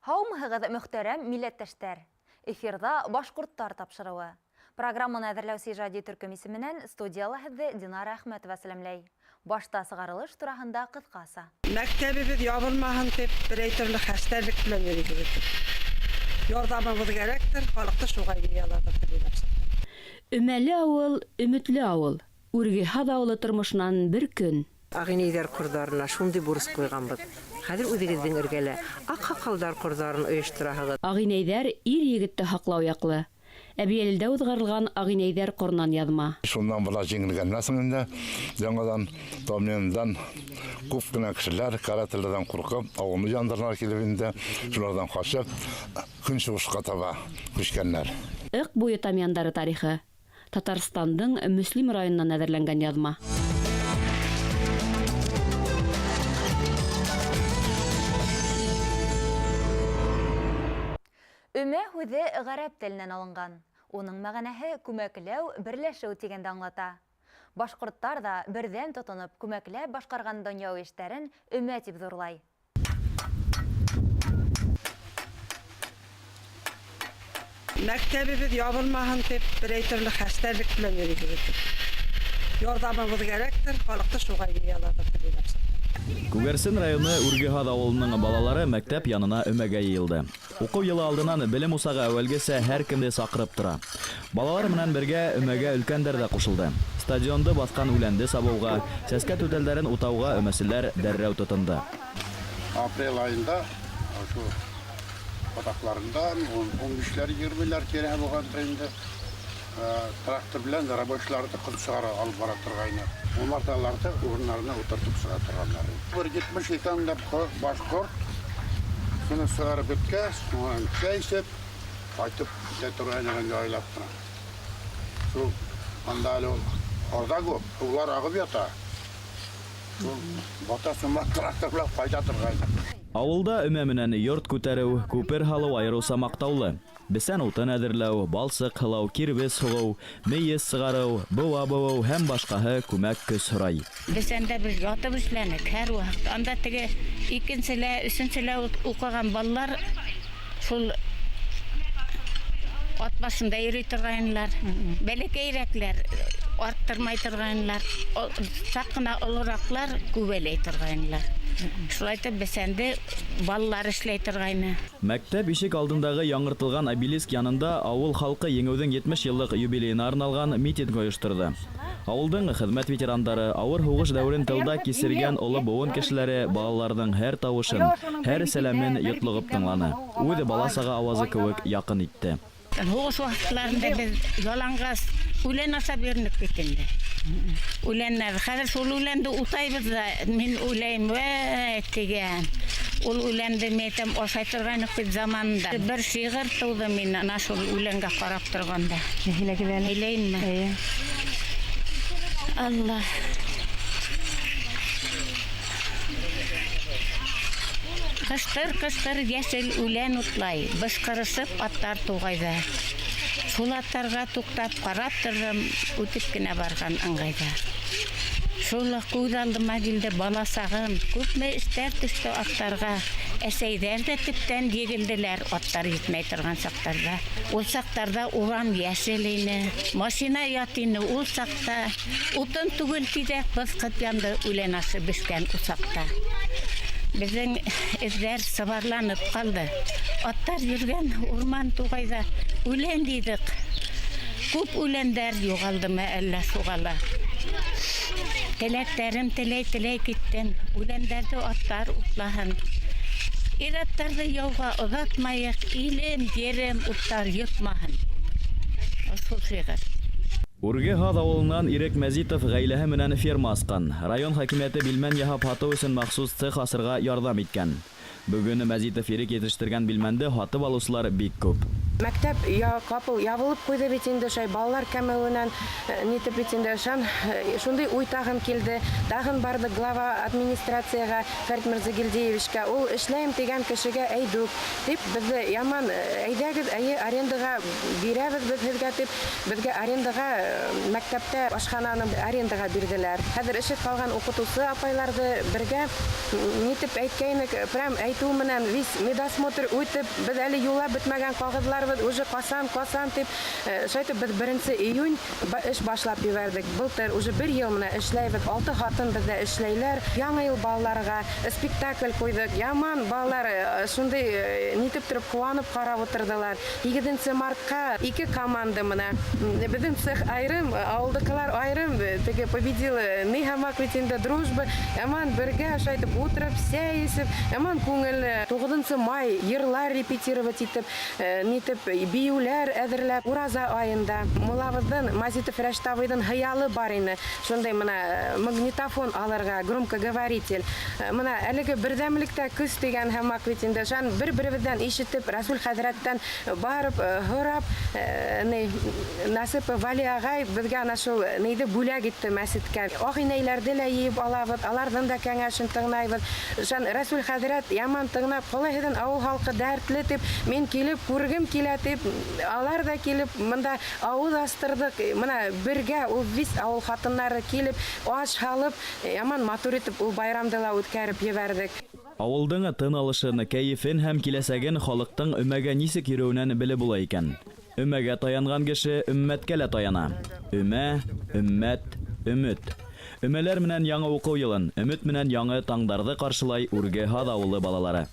Һаумыһығыҙ мөхтәрәм милләттәштәр. Эфирда башҡорттар тапшырыуы. Программаны әҙерләүсе ижади төркөм исеменән студияла һеҙҙе Динара Әхмәтова сәләмләй. Башта сығарылыш тураһында ҡыҫҡаса. Мәктәбебеҙ ябылмаһын тип, берәй төрлө хәстәрлек белән йөрөйбөҙ. Ярҙамыбыҙ кәрәктер, халыҡты шуға йыялабыҙ. Өмәле ауыл, өмөтлө ауыл. Үргеһаҙ ауылы тормошонан бер көн. Ағинәйҙәр ҡорҙарына шундай бурыс ҡуйғанбыҙ. Хәҙер үҙегеҙҙең эргәлә аҡһаҡалдар ҡорҙарын ойоштораһығыҙ. Ағинәйҙәр ир егетте һаҡлау яҡлы. Әбйәлилдә уҙғарылған Ағинәйҙәр ҡорынан яҙма. Шундан бала жеңілгәннән соңында жаңадан Томендан күп кенә кешеләр карателерҙән ҡурҡып, ауылны яндарына килеп инде, шуларҙан ҡасып, көнсығышҡа таба күскәннәр. Ыҡ буйы тамяндары тарихы. Татарстандың Мөслим районынан әҙерләнгән яҙма. Өмә һүҙе ғәрәп теленән алынған. Уның мәғәнәһе күмәкләү, берләшеү тигәнде аңлата. Башҡорттар да берҙән тотоноп күмәкләп башҡарған донъяуи эштәрен өмә тип ҙурлай. Мәктәбебеҙ ябылмаһын тип, берәй төрлө хәстәрлек белән йөрөйбөҙ. Ярҙамыбыҙ кәрәктер, халыҡты шуға йыялабыҙ. Күгәрсен районы Үргеһаҙ ауылының балалары мәктәп янына өмәгә йыйылды. Уҡыу йылы алдынан белем усағы әүәлгесә һәр кемде саҡырып тора. Балалар менән бергә өмәгә өлкәндәр дә ҡушылды. Стадионды баҫҡан үләнде сабыуға, сәскә түтәлдәрен утауға өмәселәр дәррәү тотонды. Апрель айында ошо атаҡларында 15-ләр, 20-ләр киреһе булғанда инде трактор белән рабочийларҙы ҡот сығара алып бара торғайны. Умарталарҙы урындарына ултыртып сыға торғандар. Бер 70-80 башҡорт шуны сығарып бөткәс, чәй эсеп, ҡайтып китә торғайны айлап тора. Шул анда әле арҙа күп, һыуҙар ағып ята. Шул бата-сумат трактор белән ҡайта торғайны. Ауылда өмә менән йорт күтәреү, күпер һалыу айырыуса маҡтаулы. Бесән утын әҙерләү, балсыҡ һылау, кирбес һуғыу, мейес сығарыу, быуа быуыу һәм башҡаһы күмәк көс һорай. Бесәндә без ятып эшләнек һәр ваҡыт. Анда теге икенселә, өсөнсөлә уҡыған балалар шул ат башында йөрөй торғайнылар. Бәләкәйерәкләр арттырмай торғайнылар. Саҡ ҡына олораҡлар күбәләй торғайнылар. Шулайтып бесәнде балалар эшләй торғайны. Мәктәп ишек алдындағы яңыртылған обелиск янында ауыл халҡы еңеүҙең 70 йыллыҡ юбилейына арналған митинг ойошторҙо. Ауылдың хеҙмәт ветерандар, ауыр һуғыш дәүерен тылда кисергән оло быуын кешеләре балаларҙың һәр тауышын, һәр сәләмен йотлоғоп тыңланы. Үҙе бала-саға ауазы кеүек яҡын итте. Һуғыш ваҡытларында беҙ яланғас үлән ашап йөрөнөк бит инде. Үләннәр, хәҙер шул үләнде утайбыҙ ҙа, мин үләйем, тигән. Ул үләнде мәйтәм ашай торғайныҡ бит заманында. Бер шиғыр тыуҙы мин ана шул үләнгә ҡарап торғанда. Һөйләйемме? Алла. Ҡыштыр-ҡыштыр йәшел үлән утлай, бышҡырышып аттар туғайҙа. Шул аттарға туҡтап ҡарап торҙом, үтеп кенә барған ыңғайҙа. Шул күҙ алдыма килде бала сағым, күпме эштәр төштө аттарға. Әсәйҙәр ҙә төптән егелделәр аттар етмәй торған саҡтарҙа. Ул саҡтарҙа урам йәшел ине, машина ят ине ул саҡта. Утын түгел тиҙәк быҫҡып янды үлән ашы бешкән усаҡта. Беҙҙең эҙҙәр сыбарланып ҡалды. Аттар йөргән урман туғайҙа үлән дидек. Күп үләндәр юғалдымы әллә шуғала. Теләктәрем теләй-теләй киттем. Үләндәрҙе аттар утлаһын. Ир-аттарҙы яуға оҙатмайыҡ, илем, ерем, уттар йотмаһын. Шул шиғыр. Үргеһаҙ ауылынан Ирек Мәзитов ғаиләһе менән ферма асҡан. Район хакимиәте билмән яһап һатыу өсөн махсус цех асырға ярҙам иткән. Бөгөн Мәзитов Ирек етештергән билмәнде һатып алыусылар бик күп. Мәктәп капыл ябылып куйды бит инде, шай балалар кәмеүеннән нитеп бит инде, шундай уй тагын килде. Тагын барды глава администрацияга Фәрит Мирзагилдиевичка. Ул эшләйм дигән кешегә әйдүк дип безне яман әйдәгез, арендага бирәбез без һезгә дип безгә арендага мәктәптә ашхананы арендага бирделәр. Хәзер эше калган укытучы апайларды бергә нитеп әйткәйнек, прям әйтү менән вис медосмотр үтеп, без әле юла бетмәгән кагызлар уже касан дип, шайтып без 1 июнь эш башлап ебәрдек. Былтыр уже 1 ел менә эшләйбез, 6 хатын бездә эшләйләр. Яңа ел балаларга спектакль куйдык. Яман балалар шундый нитеп торып куанып карап утырдылар. 7 мартка 2 команда менә. Безнең цех айрым, авылдыкылар айрым, теге победил Нихамак ветинде дружба. Яман бергә шайтып утырып, сәйсеп, яман күңел 9 май йырлар репетировать итеп, нитеп биюләр әзерләп, ураза айында. Мулабыздан Мазитов Рәштабыйдан хыялы бар ине. Шундай менә магнитофон алырга, громкоговоритель. Менә әлеге бердәмлектә күз дигән һәммак бит инде. Шан бер-беребездән ишетеп, Расул хәзрәттән барып, һорап, Насып Вали агай безгә ана шул нейде бүләк итте мәсеткә. Агыйнәйләрде лә йыйып алабыз, алардан да кәңәшен тыңлайбыз. Шан Расул хәзрәт яман тыңлап, калайдан авыл халкы дәртле дип, мин килеп күргем килә дип, алар да килеп, монда авыз астырдык. Менә бергә ул вис авыл хатыннары килеп, аш халып, яман матур итеп ул байрамды ла үткәреп ебәрдек. Авылдың тын алышын, кәефен һәм киләсәген халыктың өмәгә нисек йөрүеннән белеп була икән. Өмәгә таянган кеше өммәткә лә таяна. Өмә, өммәт, өмет. Өмәләр менән яңа уку елын, өмет менән яңа таңдарды каршылай Үргәһад авылы балалары.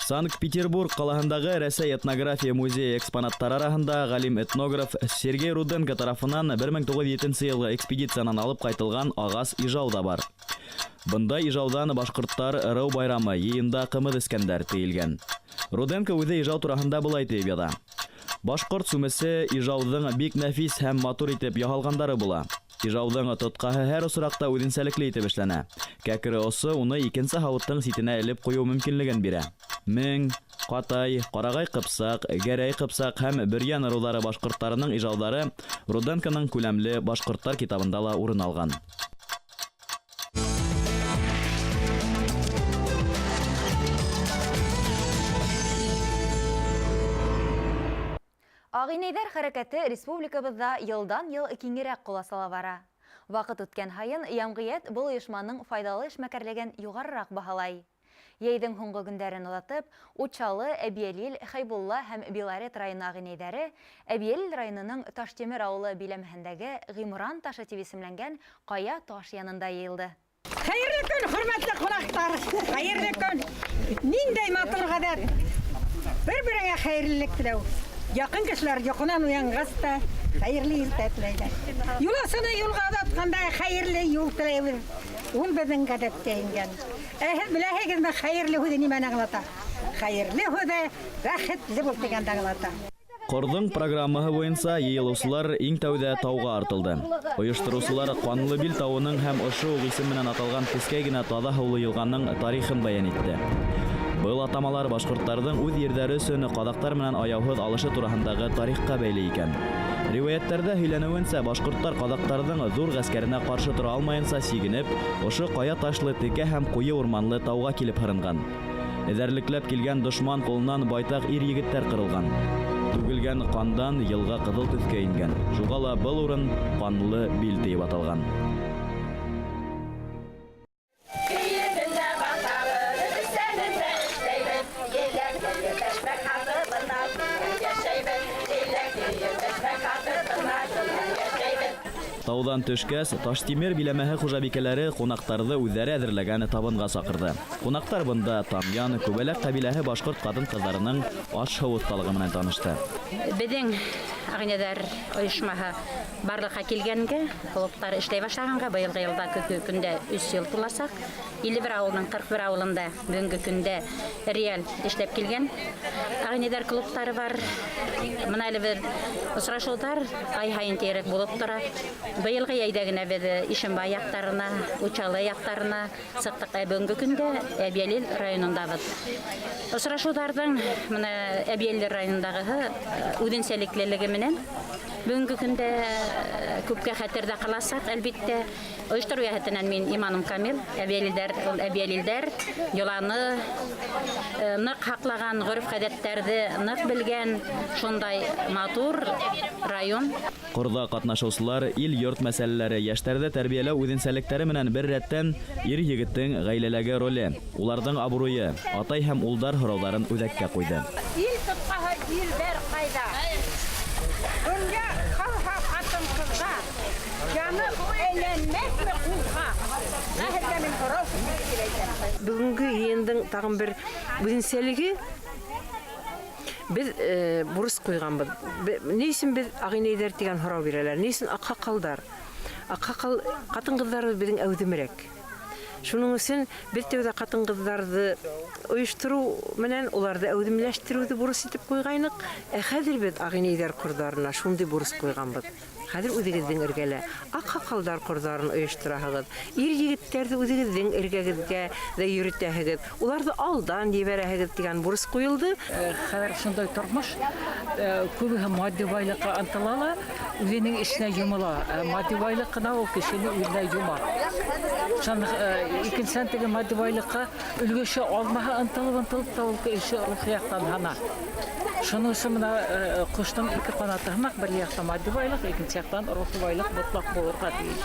Санкт-Петербург калаһындагы Рәсәй этнография музее экспонаттары арасында галим этнограф Сергей Руденко тарафынан 1907 елгы экспедициянан алып кайтылган агас ижау да бар. Бында ижаудан башкорттар ырау байрамы йыйында кымыз искәндәр тыелгән. Руденко үзе ижау турында булай дип яза. Башкорт сүмесе ижаудың бик нәфис һәм матур итеп яһалгандары була. Ижаудың тоткаһы һәр осракта үзенчәлекле итеп эшләнә. Кәкре осы уны икенче һавыттың ситенә элеп кую мөмкинлеген бирә. Мең, Катай, Карагай кыпсак, Гәрәй кыпсак һәм Бөрьян ырулары башкортларының ижаудары Руденконың күләмле башкортлар китабында ла урын алган. Агыйнәйдәр хәрәкәте республикабызда елдан-ел киңрәк куласала бара. Вакыт үткән һайын ямгыять был оешманың файдалы эшмәкәрлеген югарырак баһалай. Яйдың һуңгы көндәрен узатып, Учалы, Әбиялил, Хайбулла һәм Белорет районы агыйнәйдәре Әбиялил районының Таштемер авылы биләмәһендәге Гыймран ташы дип исемләнгән кая таш янында йыелды. Хәерле көн, хөрмәтле кунаклар. Хәерле көн. Ниндәй матур гадәт. Бер-береңә хәерлелек теләү. Якын кешеләр якыннан уянгас та хәерле иртә теләйләр. Юласына юлга атканда хәерле юл теләйбез. Ул безнең гадәткә ингән. Беләһегезме хәерле һүзе нимәне аңлата? Хәерле һүзе бәхетле бул дигәнне аңлата. Кордың программаһы буенча йыелучылар иң тәүдә тауга артылды. Оештыручылар Канлы Бил тауының һәм ошо исем менән аталган кескәй генә Таза һулы елганың тарихын баян итте. Был атамалар башкортларның үз йөрдәре өчен кадактар менән аяусыз алышы турысындагы тарихка бәйле икән. Риваятләрдә һөйләнүенчә, башкортлар кадактарның зур гаскәренә каршы тора алмаенча сигенеп, ошо кая ташлы текә һәм куе урманлы тауга килеп хырынган. Эзәрлекләп килгән дошман кулыннан байтак ир-егетләр кырылган. Түгелгән кандан елга кызыл төскә ингән. Шуңа ла был урын Канлы Бил дип аталган. Таудан төшкәс, Таштемер биләмәһе хуҗабикәләре кунактарны үзләре әзерләгән табынга сакырды. Кунактар бында Тамян, Күбәләк кабиләһе башкорт катын-кызларының аш-һау осталыгы менән танышты. Безнең агынедар оешмаһы барлыкка килгәнгә, клубтар эшләй башлаганга, быелгы елда көндә 3 ел туласак, 51 авылның 41 авылында бүгенге көндә реаль эшләп килгән. Агынедар клубтары бар. Менә әле бер очрашулар ай һайын тирәк булып тора. Быелгы яйда гына без Ишембай яктарына, Учалы яктарына сыктык. Бүгенге көндә Әбиәлил районындагы очрашуларның менә Әбиәлил районындагы үзенчәлеклелеге менән бүгенге көндә күпкә хәтердә каласак, әлбәттә, оештыру яһәтеннән мин Иманым Камил, Әбиәлилдәр йоланы нык хаклаган, гореф-гадәттәрне нык белгән шундай матур район. Корда катнашучылар ил-йорт мәсьәләләре, яшьләрдә тәрбияләү үзенчәлекләре менән бер рәттән ир-егеттең гаиләләге роле, уларның абруе, атай һәм улдар һорауларын үҙәккә куйды. Ил тоткаһы илдәр кайда? Дөнья халка хатын кызга. Яны әйләнмәсме кулга? Әһәргә мин һорау киләйдем. Бүгенге йыйындың тагын бер үзенчәлеге без бурыс куйганбыз. Ни өчен без агынайдар дигән һорау бирәләр? Ни өчен аккакалдар? Аккакал хатын-кызлар безнең әүдемрәк. Шуның өчен без тәүдә хатын-кызларны оештыру менән уларны әүдемләштерүне бурыс итеп куйгайнык. Хәзер без агынайдар курдарына шундый бурыс куйганбыз. Хәзер үзегезнең эргәлә аккакалдар курдарын оештыраһыгыз. Ир-егетләрне үзегезнең эргәгезгә дә йөртәһегез. Уларны алдан җибәрәһегез дигән бурыс куелды. Хәзер шундай тормыш күбе матди байлыкка антылала, үзенең эшенә йомыла. Матди байлык кына ул кешене үзенә йома. Шуның икенче теге матди байлыкка өлгеше алмаһа антылып та ул кеше рухияттан хана. Шуның өчен менә куштың ике канаты һәммәк бер яктан матди байлык, икенче яктан рухи байлык мотлак булырга тиеш.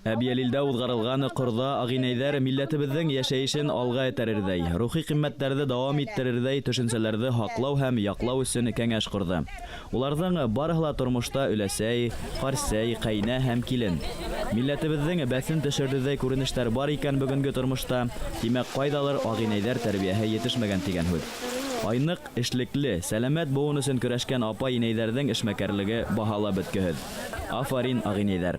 Әбиәлилдә узгарылган Корда агынайдар милләтебезнең яшәешен алга этәрердәй, рухи кыйммәтләрне дәвам иттерердәй төшенчәләрне хаклау һәм яклау өчен кәңәш курды. Уларның барыһы тормышта өләсәй, карсәй, кайна һәм килен. Милләтебезнең бәсен төшердәй күренешләр бар икән бүгенге тормышта, димәк кайдалыр агынайдар тәрбияһе yetешмәгән дигән һүз. Айнык, эшлекле, сәламәт буын өчен көрәшкән апа-инәйләрнең эшмәкәрлеге баһалап беткәһез. Афарин агынайдар.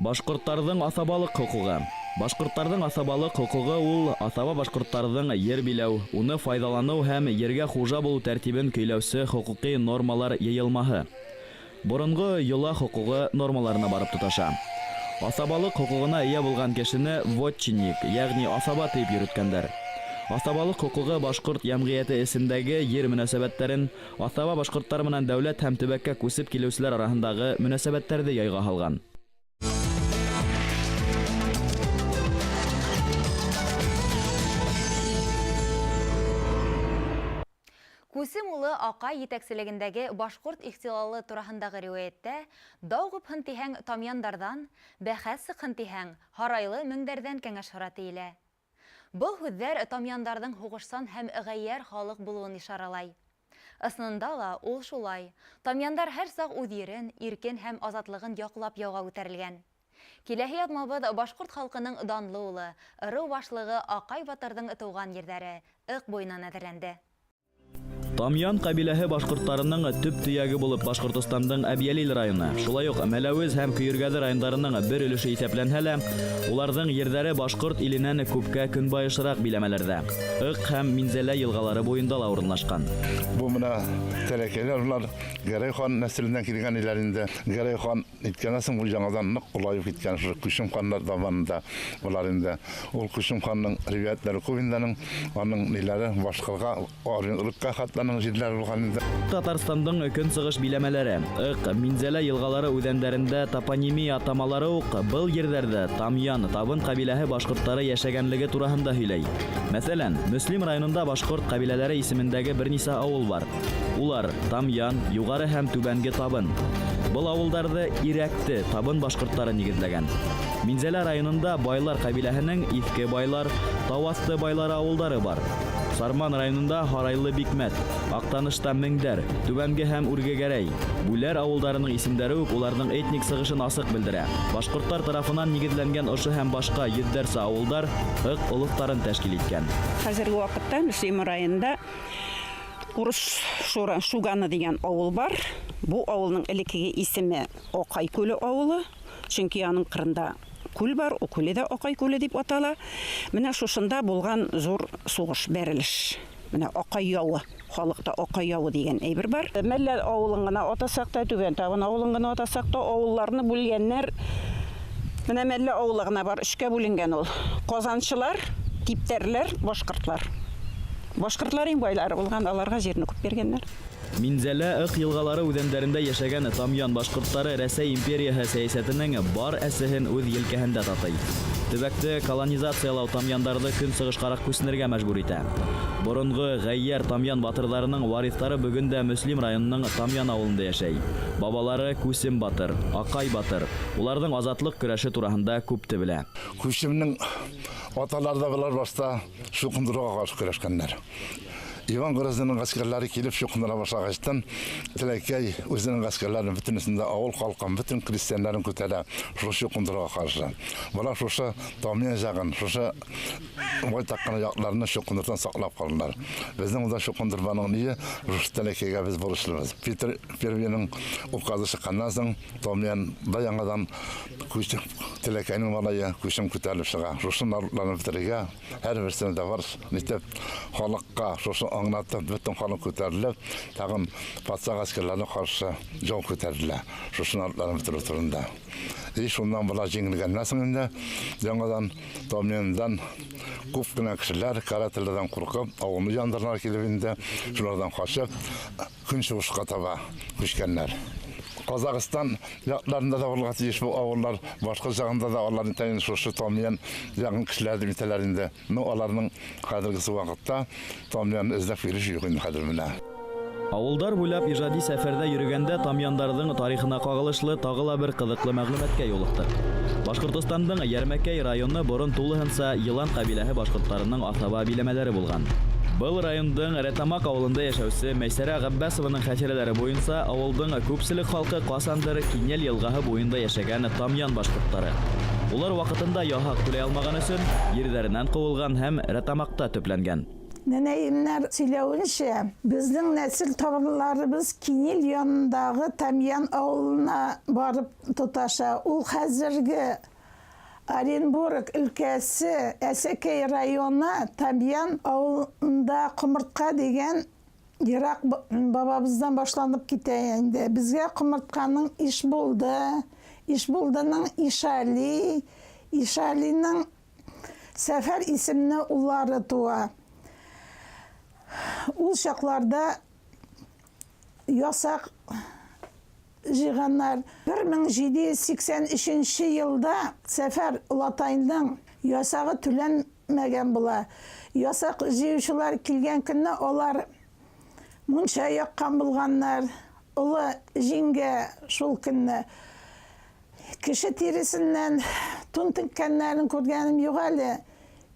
Башкортларның асабалык хукугы. Башкортларның асабалык хукугы ул асаба башкортларның йер биләү, уны файдалану һәм ергә хуҗа булу тәртибен көйләүсе хукукый нормалар йыелмаһы. Борынгы йола хукугы нормаларына барып тоташа. Асабалык хукугына ия булган кешене вотчинник, ягъни асаба дип йөрткәннәр. Асабалык хукугы башкорт җәмгыяте исендәге йер мөнәсәбәтләрен, асаба башкортлар менән дәүләт һәм төбәккә күсеп килүчеләр арасындагы мөнәсәбәтләрне яйга һалган. Күсем улы Акай етәкселегендәге башкорт ихтилалы тураһындагы риваяттә даугып хынтиһәң тамяндардан, бәхәс хынтиһәң һарайлы меңдәрдән кәңәш һораты илә. Бұл һүҙҙәр тамяндардың һуғышсан һәм ғәйәр халык булуын ишаралай. Ысынында ла ул шулай. Тамяндар һәр саҡ үҙ ерен, иркен һәм азатлығын яҡлап яуға үтәрелгән. Киләһе ятмабыҙ башҡорт халҡының данлы улы, ырыу башлығы Акай батырҙың тыуған ерҙәре Ыҡ буйынан әҙерләнде. Тамян кабиләһе башкортларының төп төйәге булып Башкортостандың Әбиәлил районы, шулай ук Мәләвез һәм Көйөргәҙе райондарының бер өлөшө иҫәпләнһә лә, уларҙың ерҙәре башҡорт иленән күпкә көнбайышыраҡ биләмәләрҙә. Ыҡ һәм Минзәлә йылғалары буйында ла урынлашҡан. Бу менә тәрәкәләр улар Гәрәй хан нәселенән килгән иләрендә. Гәрәй хан иткәнәсен ул яңадан ныҡ ҡулайып киткән Күшем хандар заманында улар инде. Ул Күшем ханның ривәйәттәре күбендәнең аның ниләре башҡалға ырыҡҡа хатланың җирләре булган инде. Татарстандың көнсығыш биләмәләре, Ыҡ, Минзәлә йылғалары үҙәндәрендә топонимия атамалары уҡ был ерҙәрҙә Тамян, Табын ҡабиләһе башҡорттары йәшәгәнлеге тураһында һөйләй. Мәҫәлән, Мөслим районында башҡорт ҡабиләләре исемендәге бер нисә ауыл бар. Улар Тамян, Юғары һәм Түбәнге Табын. Был ауылдарҙы Ирәкте Табын башҡорттары нигеҙләгән. Минзәлә районында байлар ҡабиләһенең Иҫке байлар, Тауасты байлары ауылдары бар. Сарман районында Һарайлы Бикмәт, Актанышта Меңдәр, Түбәнге һәм Үргәгәрәй, Бүләр авылдарының исемдәре үк уларның этник сыгышын асык белдерә. Башкортлар тарафынан нигезләнгән ошо һәм башка 7 авылдар ык олугтарын тәшкил иткән. Хәзерге вакытта Мөслим районында Урыс Шуганы дигән авыл бар. Бу авылның элеккеге исеме Акай күле авылы, чөнки аның кырында күл бар, о күле дә Акай күле дип атала. Менә шушында булган зур сугыш, бәрелеш. Менә Акай явы, халыкта Акай явы дигән әйбер бар. Мәллә авылын гына атасак та, Түбән Тавын авылын гына атасак та, авылларны бүлгәннәр менә Мәллә авылы гына бар, 3-кә бүленгән ул. Казанчылар, Типтәрләр, Башкортлар. Башкортлар иң байлары булган, аларга җирне күп бергәннәр. Минзәлә ык елгалары үҙәндәрендә яшәгән Тамьян башкортлары Рәсәй империяһы сәясәтенең бар әсеһен үҙ елкәһендә татый. Төбәкте колонизациялау тамьяндарды көнсыгышкарак күснергә мәҗбүр итә. Борынгы Гайяр Тамьян батырларының варислары бүген дә Мөслим районының Тамьян авылында яшәй. Бабалары Күсем батыр, Акай батыр. Уларның азатлык көрәше турасында күпте белә. Күсемнең аталары да булар башта шуқындырга каршы көрәшкәннәр. Иван Грозныйның гаскәрләре килеп шуқындыра башлагачтан, Тәләкәй үзенең гаскәрләрен бөтенесендә авыл халкын, бөтен крестьяннарын күтәрә, шуқындырга каршы. Булар шушы Тамьян җагын, шушы байтаккан якларны шуқындырдан саклап калдылар. Безнең уда шуқындырманың ние Тәләкәйгә без бурычлыбыз. Питер Первенең указы чыкканнан соң Тамьян яңадан Күсем Тәләкәйнең малае Күсем күтәрелеп чыга. Шушы нарыкларны бетерергә һәрберсенә дә бар нитеп халыкка шушы аңлатып бөтен халык күтәрелеп, тагын патша гаскәрләренә каршы жол күтәрделәр. Шушы нарыкларны бетерү турында. Шуннан була җиңелгәннән соң инде яңадан Тамьяндан күп кенә кешеләр карателердән куркып, авылны яндырырга килеп инде, шулардан качып көнчыгышка таба күчкәннәр. Казакстан якларында да булырга тиеш бу авыллар, башка җагында да аларның тәен шушы Тамьян ягын кешеләрдә митәләр инде. Аларның хәзерге вакытта Тамьян эзләп йөриш юк инде хәзер менә. Авылдар буйлап иҗади сәфәрдә йөргәндә Тамьяндардың тарихына кагылышлы тагыла бер кызыклы мәгълүматкә юлыктык. Башкортстанның Ярмәкәй районы борын тулыһынса Йылан кабиләһе башкортларының атаба биләмәләре булган. Был райондың Рәтамак авылында яшәүче Мәйсәрә Габбасованың хәтирәләре буенча авылның күпселек халкы касандыр Кинел елгаһы буенда яшәгән Тамьян башкортлары. Улар вакытында яһак түләй алмаган өчен ерләреннән куылган һәм Рәтамакта төпләнгән. Нәнәйемнәр сөйләвенчә, безнең нәсел табарларыбыз Кинел янындагы Тамьян авылына барып тоташа. Ул хәзерге Оренбург өлкәсе Әсәкәй районы Тамьян авылында Кумыртка дигән ерак бабабыздан башланып китә инде. Безгә Кумыртканың Ишбулдының Ишали, Ишалиның Сәфәр исемле уллары туа. Ул чакларда ясак җыйганнар. 1783 елда Сәфәр Латайның ясагы түләнмәгән була. Ясак җыючылар килгән көнне алар мунча яккан булганнар. Улы җиңгә шул көнне кеше тиресеннән тун теккәннәрен күргәнем юк әле.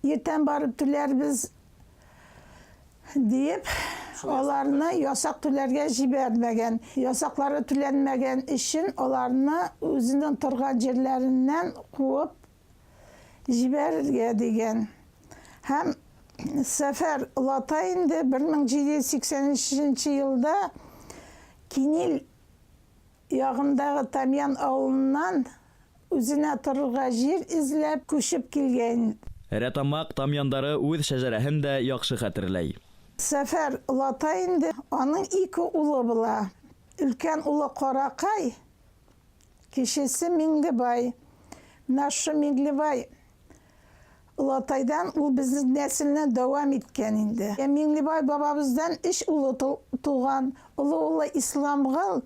Иртән барып түләрбез дип, аларны ясак түләргә җибәрмәгән. Ясаклары түләнмәгән өчен аларны үзенең торган җирләреннән куып җибәрергә дигән. Һәм Сәфәр Латай инде 1783 елда Кинел ягындагы Тамьян авылыннан үзенә торырга җир эзләп күчеп килгән. Рәтамак Тамьяндары үз шәҗәрәһен дә яхшы хәтерләй. Сәфәр Латай инде аның 2 улы була. Өлкән улы Каракай, кечесе Миңлебай. Нашы Миңлебай Латайдан ул безнең нәселне дәвам иткән инде. Миңлебай бабабыздан 3 улы туган. Улы Исламгыл,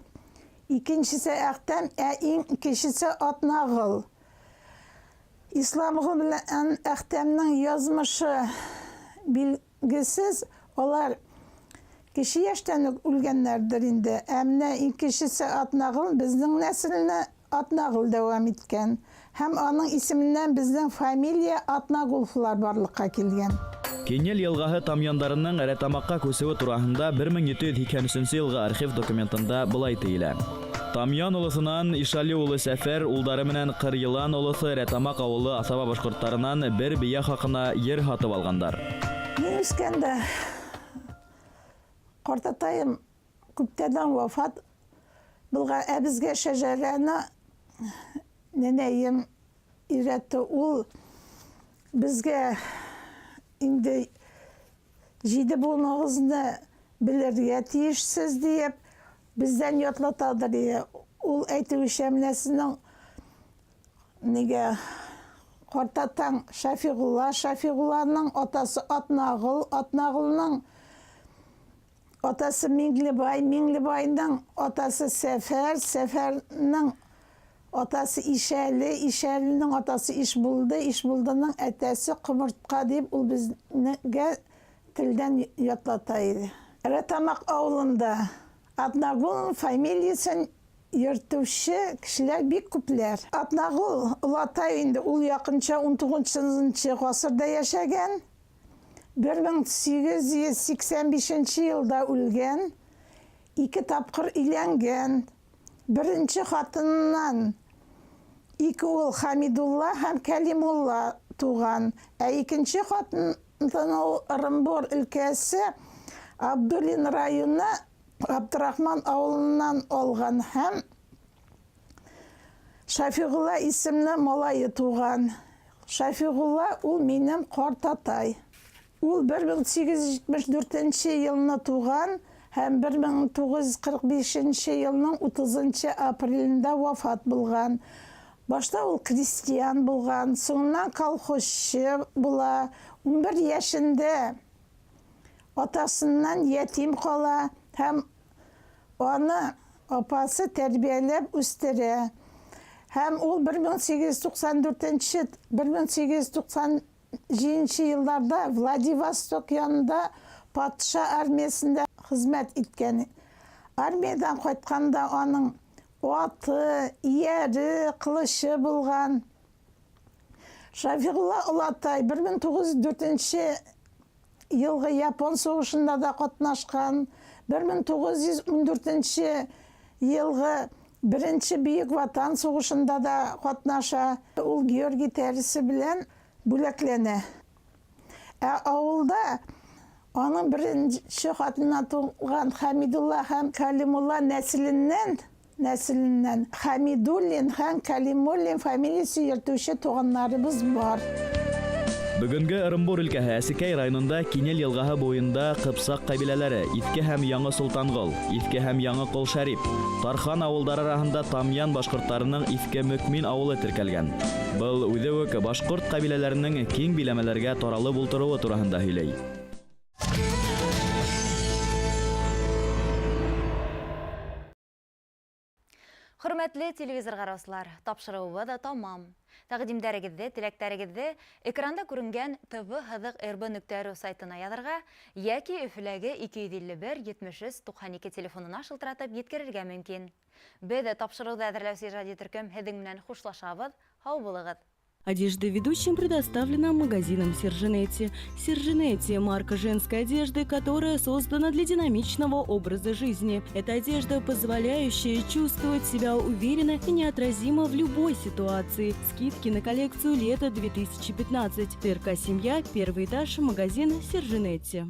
икенчесе Әхтәм, иң кечесе Атнагыл. Исламгыл белән Әхтәмнең язмышы билгесез. Олар кеше яшьтән үк үлгәннәрдер инде. Әмма икенчесе Атнагыл безнең нәселне Атнагыл дәвам иткән. Һәм аның исеменнән безнең фамилия Атнагуловлар барлыкка килгән. Кинел елгаһы тамяндарының Рәтамакка күсеүе тураһында 1783 елгы архив документында булай тиелә. Тамян улысынан Ишали улы Сәфәр улдары менән Кырйылан улысы Рәтамак авылы асаба башкортларынан бер бия хакына ер һатып алгандар. Мин үскәндә картатайым күптән вафат булган, ә безгә шәҗәрәне нәнәем өйрәтте. Ул безгә инде 7 булмагызны белергә тиешсез диеп бездән ятлатадыр. Ул әйтүчә менә сезнең нигә картатаң Шафигулланың атасы Атнагыл, Атнагылның атасы Миңлебай, Миңлебайның атасы Сәфәр, Сәфәрнең атасы Ишәле, Ишәленең атасы Ишбулды, Ишбулдының әтәсе Кымыртка дип ул безгә телдән ятлата иде. Рәтамак авылында Атнагыл фамилиясын йөртүче кешеләр бик күпләр. Атнагыл олатай инде, ул якынча 19-нчы гасырда яшәгән. 1885 елда үлгән. 2 тапкыр өйләнгән. Беренче хатыннан 2 ул Хамидулла һәм Калимулла туган. Ә икенче хатын Ырымбур өлкәсе Абдулин районы Абдрахман авылынан алган һәм Шафигулла исемле малайы туган. Шафигулла ул минем картатай. Ул 1874 елны туган һәм 1945 елның 30 апрелендә вафат булган. Башта ул крестьян булган, соңыннан колхозчы була. 11 яшендә атасыннан ятим кала һәм аны апасы тәрбияләп үстерә. Һәм ул 1894-1897 елларда Владивосток янында патша армиясында хезмәт иткән. Армиядан кайтканда аның аты, иәре, кылычы булган. Шафигулла олатай 1904 елгы Япон сугышында да катнашкан. 1914 елгы Беренче Бөек Ватан сугышында да катнаша. Ул Георгий тәресе белән бүләкләнә. Ә авылда аның беренче хатыннан туган Хамидулла һәм Калимулла нәселеннән Хамидуллин һәм Калимуллин фамилиясе йөртүче туганнарыбыз бар. Бүгенге Ырымбур өлкәһе Әсекәй районында Кинел елгаһы буенда Кыпсак кабиләләре Иске һәм Яңы Султангол, Иске һәм Яңы Колшәрип, Тархан авылдары арасында Тамян башкортларының Иске Мөкмин авылы теркәлгән. Был үзе үк башкорт кабиләләренең киң биләмәләргә таралып ултыруы турында һөйләй. Хөрмәтле телевизор караучылар, тапшыруы да тамам. Тәкъдимдәрегезне, теләктәрегезне экранда күренгән tv-rb.ru сайтына язарга яки Өфөләге 251-73-92 телефонына шылтыратып yetkерергә мөмкин. Без дә тапшыруды әзерләүче Ради Төркем һеҙҙең менән хушлашабыҙ. Һау булығыҙ. Одежда ведущим предоставлена магазином Сержинетти. Сержинетти – марка женской одежды, которая создана для динамичного образа жизни. Это одежда, позволяющая чувствовать себя уверенно и неотразимо в любой ситуации. Скидки на коллекцию лета 2015. ТРК «Семья», 1-й этаж, магазин Сержинетти.